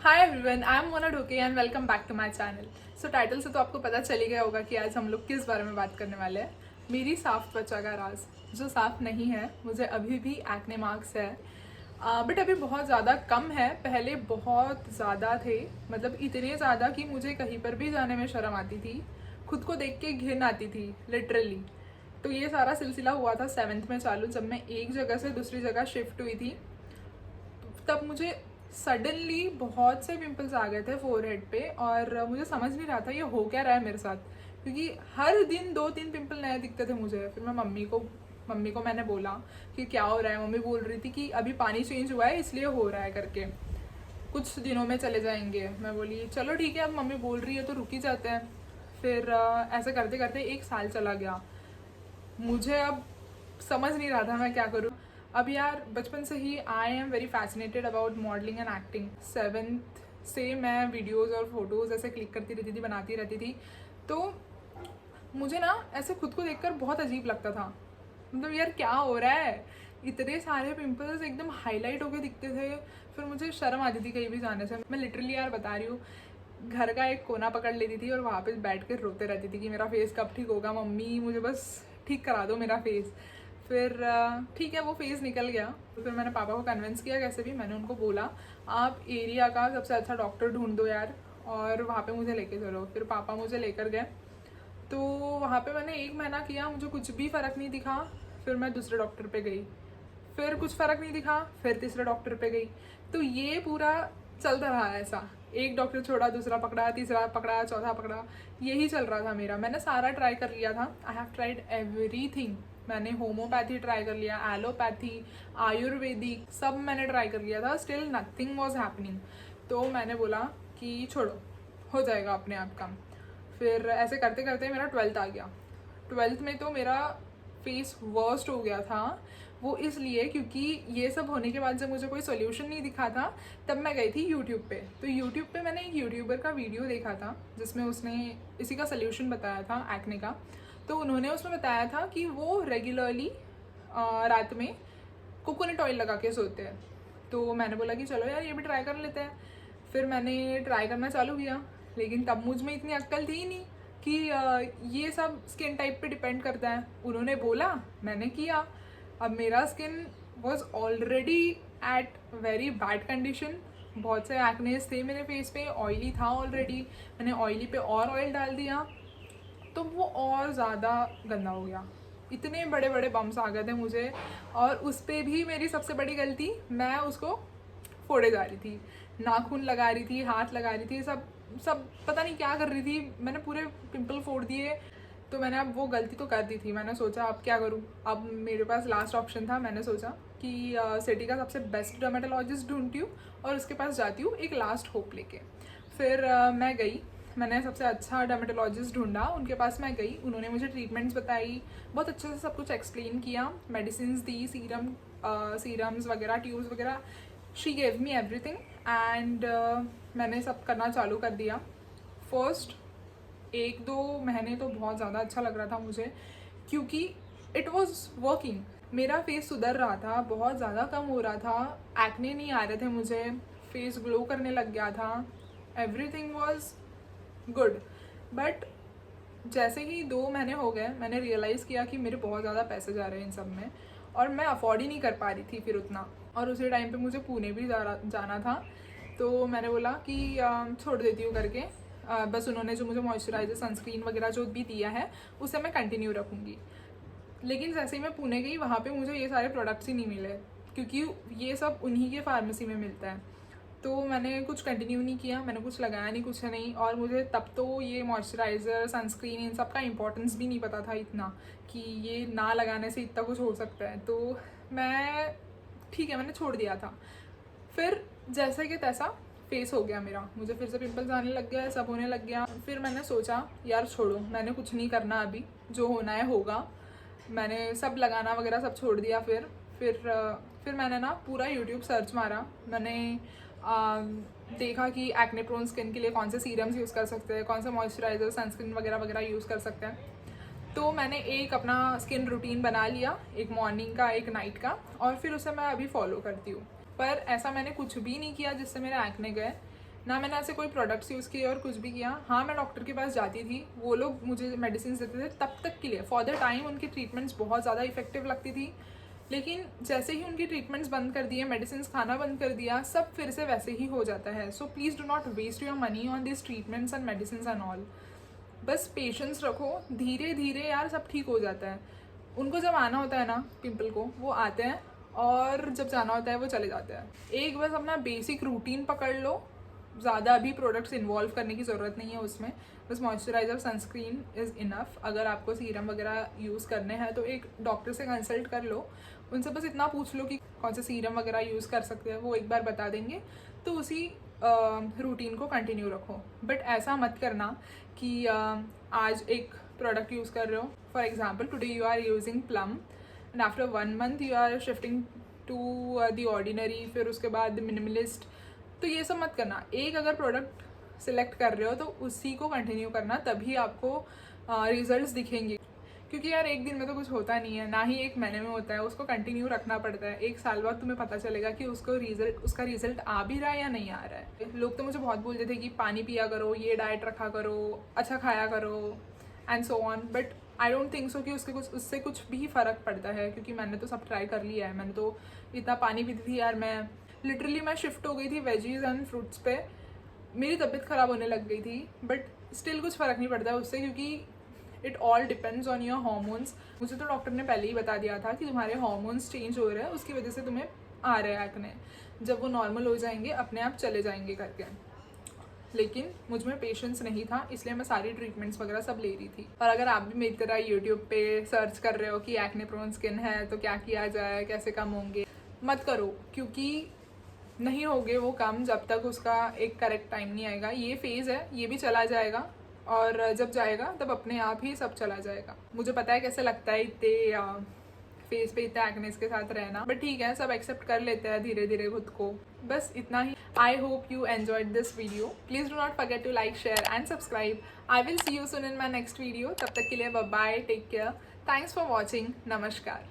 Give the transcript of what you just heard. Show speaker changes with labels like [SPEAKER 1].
[SPEAKER 1] Hi everyone, I am Mona Dhoke and welcome back to my channel. So title से तो आपको पता चल ही गया होगा कि आज हम लोग किस बारे में बात करने वाले हैं। मेरी साफ त्वचा का राज जो साफ नहीं है। मुझे अभी भी एक्ने मार्क्स है, बट अभी बहुत ज़्यादा कम है। पहले बहुत ज़्यादा थे, मतलब इतने ज़्यादा कि मुझे कहीं पर भी जाने में शर्म आती थी, खुद को देख के घिन आती थी लिटरली। तो ये सारा सिलसिला हुआ था 7th में चालू, जब मैं एक जगह से दूसरी जगह शिफ्ट हुई थी। तब मुझे सडनली बहुत से पिंपल्स आ गए थे फोरहेड पे, और मुझे समझ नहीं रहा था ये हो क्या रहा है मेरे साथ, क्योंकि हर दिन 2-3 पिंपल नए दिखते थे मुझे। फिर मैं मम्मी को मैंने बोला कि क्या हो रहा है। मम्मी बोल रही थी कि अभी पानी चेंज हुआ है इसलिए हो रहा है करके, कुछ दिनों में चले जाएंगे। मैं बोली चलो ठीक है, अब मम्मी बोल रही है तो रुक ही जाते हैं। फिर ऐसे करते करते 1 साल चला गया। मुझे अब समझ नहीं रहा था मैं क्या करूँ। अब यार बचपन से ही I am very fascinated about modelling and acting. 7th से मैं वीडियोज़ और फोटोज़ ऐसे क्लिक करती रहती थी, बनाती रहती थी। तो मुझे ना ऐसे खुद को देखकर बहुत अजीब लगता था, मतलब यार क्या हो रहा है, इतने सारे पिंपल्स एकदम हाईलाइट होके दिखते थे। फिर मुझे शर्म आती थी कहीं भी जाने से। मैं लिटरली यार बता रही हूँ, घर का एक कोना पकड़ लेती थी और वहाँ पे बैठ कर रोते रहती थी कि मेरा फेस कब ठीक होगा, मम्मी मुझे बस ठीक करा दो मेरा फेस। फिर ठीक है, वो फेज़ निकल गया। तो फिर मैंने पापा को कन्विंस किया कैसे भी। मैंने उनको बोला आप एरिया का सबसे अच्छा डॉक्टर ढूंढ दो यार, और वहाँ पे मुझे लेके चलो। फिर पापा मुझे लेकर गए। तो वहाँ पे मैंने 1 महीना किया, मुझे कुछ भी फ़र्क नहीं दिखा। फिर मैं दूसरे डॉक्टर पे गई, फिर कुछ फ़र्क नहीं दिखा, फिर तीसरे डॉक्टर पे गई। तो ये पूरा चलता रहा ऐसा, एक डॉक्टर छोड़ा, दूसरा पकड़ा, तीसरा पकड़ा, चौथा पकड़ा, यही चल रहा था मेरा। मैंने सारा ट्राई कर लिया था, आई हैव ट्राइड एवरीथिंग। मैंने होम्योपैथी ट्राई कर लिया, एलोपैथी, आयुर्वेदिक, सब मैंने ट्राई कर लिया था, स्टिल नथिंग वॉज हैपनिंग। तो मैंने बोला कि छोड़ो, हो जाएगा अपने आप काम। फिर ऐसे करते करते मेरा 12th आ गया। 12th में तो मेरा फेस वर्स्ट हो गया था। वो इसलिए क्योंकि ये सब होने के बाद जब मुझे कोई सोल्यूशन नहीं दिखा था, तब मैं गई थी यूट्यूब पे। तो यूट्यूब पे मैंने एक यूट्यूबर का वीडियो देखा था जिसमें उसने इसी का सोल्यूशन बताया था, एक्ने का। तो उन्होंने उसमें बताया था कि वो रेगुलरली रात में कोकोनट ऑयल लगा के सोते हैं। तो मैंने बोला कि चलो यार ये भी ट्राई कर लेते हैं। फिर मैंने ट्राई करना चालू किया, लेकिन तब मुझ में इतनी अक्ल थी ही नहीं कि ये सब स्किन टाइप पे डिपेंड करता है। उन्होंने बोला, मैंने किया। अब मेरा skin was already at very bad condition. बहुत से एक्नेस थे मेरे फेस पे, ऑयली था ऑलरेडी। मैंने ऑयली पे और ऑयल डाल दिया तो वो और ज़्यादा गंदा हो गया। इतने बड़े बड़े बम्स आ गए थे मुझे, और उस पर भी मेरी सबसे बड़ी गलती, मैं उसको फोड़े जा रही थी, नाखून लगा रही थी, हाथ लगा रही थी, सब सब पता नहीं क्या कर रही थी। मैंने पूरे पिंपल फोड़ दिए। तो मैंने अब वो गलती तो कर दी थी। मैंने सोचा अब क्या करूँ। अब मेरे पास लास्ट ऑप्शन था। मैंने सोचा कि सिटी का सबसे बेस्ट डर्मेटोलॉजिस्ट ढूंढती हूँ और उसके पास जाती हूँ एक लास्ट होप लेके। फिर मैं गई, मैंने सबसे अच्छा डर्मेटोलॉजिस्ट ढूंढा, उनके पास मैं गई। उन्होंने मुझे ट्रीटमेंट्स बताई, बहुत अच्छे से सब कुछ एक्सप्लेन किया, मेडिसिन दी, सीरम्स वगैरह, ट्यूब्स वगैरह। She gave me everything and मैंने सब करना चालू कर दिया। फर्स्ट 1-2 महीने तो बहुत ज़्यादा अच्छा लग रहा था मुझे, क्योंकि इट वॉज वर्किंग। मेरा फेस सुधर रहा था, बहुत ज़्यादा कम हो रहा था, एक्ने नहीं आ रहे थे मुझे, फेस ग्लो करने लग गया था, एवरीथिंग वॉज गुड। बट जैसे ही 2 महीने हो गए, मैंने रियलाइज़ किया कि मेरे बहुत ज़्यादा पैसे जा रहे हैं इन सब में, और मैं अफोर्ड ही नहीं कर पा रही थी फिर उतना। और उसी टाइम पे मुझे पुणे भी जाना था। तो मैंने बोला कि छोड़ देती हूँ करके। बस उन्होंने जो मुझे मॉइस्चराइजर, सनस्क्रीन वगैरह जो भी दिया है उसे मैं कंटिन्यू रखूँगी। लेकिन जैसे ही मैं पुणे गई, वहाँ पे मुझे ये सारे प्रोडक्ट्स ही नहीं मिले, क्योंकि ये सब उन्हीं के फार्मेसी में मिलता है। तो मैंने कुछ कंटिन्यू नहीं किया, मैंने कुछ लगाया नहीं, कुछ नहीं। और मुझे तब तो ये मॉइस्चराइज़र, सनस्क्रीन, इन सब का इंपॉर्टेंस भी नहीं पता था इतना, कि ये ना लगाने से इतना कुछ हो सकता है। तो मैं ठीक है, मैंने छोड़ दिया था। फिर जैसे कि तैसा फेस हो गया मेरा, मुझे फिर से पिंपल्स आने लग गया, सब होने लग गया। फिर मैंने सोचा यार छोड़ो, मैंने कुछ नहीं करना अभी, जो होना है होगा। मैंने सब लगाना वगैरह सब छोड़ दिया। फिर मैंने ना पूरा यूट्यूब सर्च मारा। मैंने देखा कि एक्ने प्रोन स्किन के लिए कौन से सीरम्स यूज़ कर सकते हैं, कौन सा मॉइस्चराइज़र, सनस्क्रीन वगैरह वगैरह यूज़ कर सकते हैं। तो मैंने एक अपना स्किन रूटीन बना लिया, एक मॉर्निंग का, एक नाइट का, और फिर उसे मैं अभी फॉलो करती हूँ। पर ऐसा मैंने कुछ भी नहीं किया जिससे मेरे एक्ने गए। ना मैंने ऐसे कोई प्रोडक्ट्स यूज़ किए और कुछ भी किया। हाँ, मैं डॉक्टर के पास जाती थी, वो लोग मुझे मेडिसिन देते थे तब तक के लिए, फॉर द टाइम उनकी ट्रीटमेंट्स बहुत ज़्यादा इफेक्टिव लगती थी। लेकिन जैसे ही उनकी ट्रीटमेंट्स बंद कर दिए, मेडिसिन खाना बंद कर दिया, सब फिर से वैसे ही हो जाता है। So please do not waste your money on this treatments and medicine and all. बस पेशेंस रखो, धीरे धीरे यार सब ठीक हो जाता है। उनको जब आना होता है ना पिंपल को, वो आते हैं, और जब जाना होता है वो चले जाते हैं। एक बस अपना बेसिक रूटीन पकड़ लो, ज़्यादा अभी प्रोडक्ट्स इन्वॉल्व करने की ज़रूरत नहीं है उसमें। बस मॉइस्चराइज़र, सनस्क्रीन इज़ इनफ। अगर आपको सीरम वगैरह यूज़ करने हैं तो एक डॉक्टर से कंसल्ट कर लो, उनसे बस इतना पूछ लो कि कौन सा सीरम वगैरह यूज़ कर सकते हैं, वो एक बार बता देंगे। तो उसी रूटीन को कंटिन्यू रखो। बट ऐसा मत करना कि आज एक प्रोडक्ट यूज़ कर रहे हो, for example today you are using Plum and after 1 month you are shifting to the ordinary, फिर उसके बाद मिनिमलिस्ट। तो ये सब मत करना। एक अगर प्रोडक्ट सिलेक्ट कर रहे हो तो उसी को कंटिन्यू करना, तभी आपको रिजल्ट्स दिखेंगे। क्योंकि यार एक दिन में तो कुछ होता नहीं है, ना ही एक महीने में होता है, उसको कंटिन्यू रखना पड़ता है। 1 साल बाद तुम्हें पता चलेगा कि उसका रिजल्ट आ भी रहा है या नहीं आ रहा है। लोग तो मुझे बहुत बोलते थे कि पानी पिया करो, ये डाइट रखा करो, अच्छा खाया करो and so on. But I don't think so कि उससे कुछ भी फ़र्क पड़ता है, क्योंकि मैंने तो सब ट्राई कर लिया है। मैंने तो इतना पानी पीती थी यार, मैं लिटरली मैं शिफ्ट हो गई थी वेजीज एंड फ्रूट्स पे, मेरी तबीयत ख़राब होने लग गई थी। बट स्टिल कुछ फ़र्क नहीं पड़ता है उससे, क्योंकि it all depends on your hormones. मुझे तो डॉक्टर ने पहले ही बता दिया था कि तुम्हारे हॉर्मोन्स चेंज हो रहे हैं, उसकी वजह से तुम्हें आ रहे हैं एक्ने। जब वो नॉर्मल हो जाएंगे अपने आप चले जाएंगे करके। लेकिन मुझ में पेशेंस नहीं था, इसलिए मैं सारी ट्रीटमेंट्स वगैरह सब ले रही थी। और अगर आप भी मेरी तरह यूट्यूब पे सर्च कर रहे हो कि एक्ने प्रोन स्किन है तो क्या किया जाए, कैसे कम होंगे, मत करो, क्योंकि नहीं होगे वो कम जब तक उसका एक करेक्ट टाइम नहीं आएगा। ये फेज़ है, ये भी चला जाएगा, और जब जाएगा तब अपने आप ही सब चला जाएगा। मुझे पता है कैसे लगता है इतने फेस पे इतना एक्नेस के साथ रहना, बट ठीक है, सब एक्सेप्ट कर लेते हैं धीरे धीरे खुद को। बस इतना ही। I hope you enjoyed this video. Please do not forget to like, share and subscribe. I will see you soon in my next video. तब तक के लिए bye bye, take care, thanks for watching, नमस्कार।